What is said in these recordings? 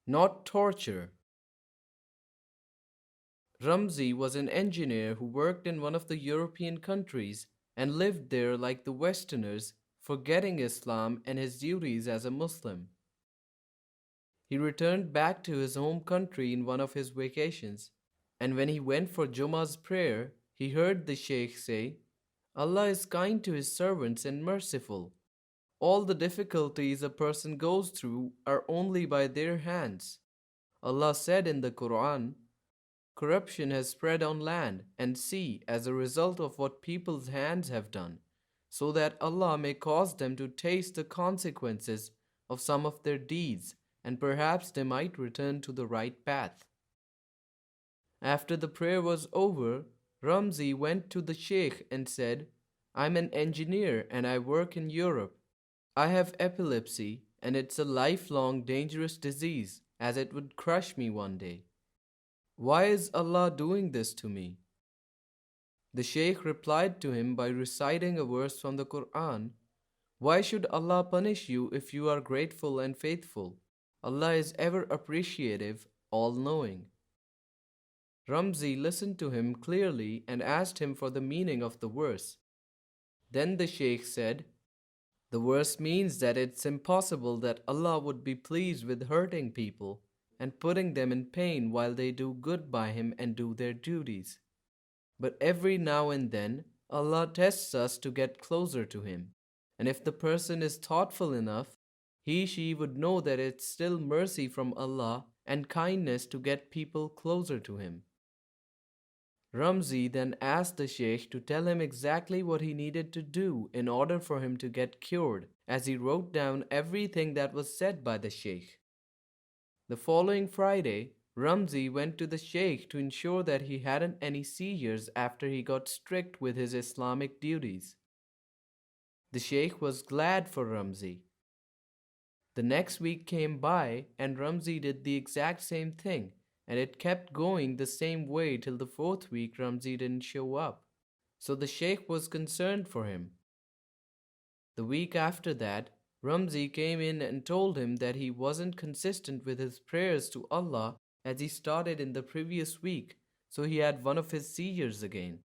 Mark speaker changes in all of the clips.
Speaker 1: not torture. Ramzi was an engineer who worked in one of the European countries and lived there like the Westerners, forgetting Islam and his duties as a Muslim. He returned back to his home country in one of his vacations, and when he went for Jummah's prayer, he heard the Sheikh say, Allah is kind to his servants and merciful. All the difficulties a person goes through are only by their hands. Allah said in the Quran, corruption has spread on land and sea as a result of what people's hands have done, so that Allah may cause them to taste the consequences of some of their deeds, and perhaps they might return to the right path. After the prayer was over, Ramzi went to the Sheikh and said, I'm an engineer and I work in Europe. I have epilepsy and it's a lifelong dangerous disease, as it would crush me one day. Why is Allah doing this to me? The Shaykh replied to him by reciting a verse from the Quran. Why should Allah punish you if you are grateful and faithful? Allah is ever appreciative, all-knowing. Ramzi listened to him clearly and asked him for the meaning of the verse. Then the Shaykh said, the verse means that it's impossible that Allah would be pleased with hurting people and putting them in pain while they do good by Him and do their duties. But every now and then, Allah tests us to get closer to Him. And if the person is thoughtful enough, she would know that it's still mercy from Allah and kindness to get people closer to Him. Ramzi then asked the Sheikh to tell him exactly what he needed to do in order for him to get cured, as he wrote down everything that was said by the Sheikh. The following Friday, Ramzi went to the Sheikh to ensure that he hadn't any seizures after he got strict with his Islamic duties. The Sheikh was glad for Ramzi. The next week came by and Ramzi did the exact same thing, and it kept going the same way till the fourth week Ramzi didn't show up. So the Sheikh was concerned for him. The week after that, Ramzi came in and told him that he wasn't consistent with his prayers to Allah as he started in the previous week, so he had one of his seizures again.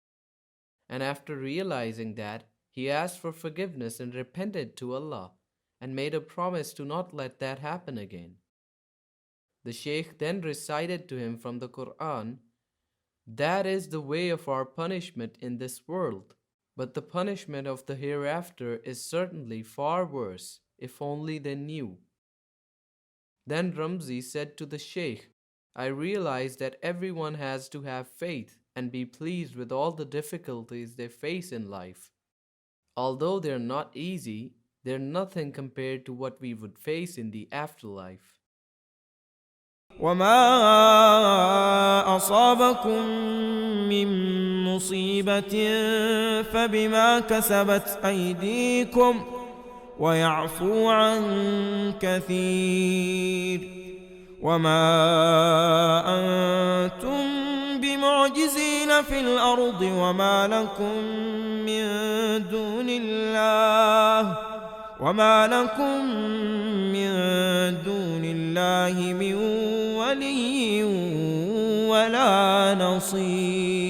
Speaker 1: And after realizing that, he asked for forgiveness and repented to Allah, and made a promise to not let that happen again. The Shaykh then recited to him from the Quran, that is the way of our punishment in this world, but the punishment of the hereafter is certainly far worse, if only they knew. Then Ramzi said to the Shaykh, I realize that everyone has to have faith and be pleased with all the difficulties they face in life. Although they're not easy, they're nothing compared to what we would face in the afterlife.
Speaker 2: وما أصابكم من مصيبة فبما كسبت أيديكم ويعفو عن كثير وما أنتم بمعجزين في الأرض وما لكم من دون الله من ولي ولا نصير.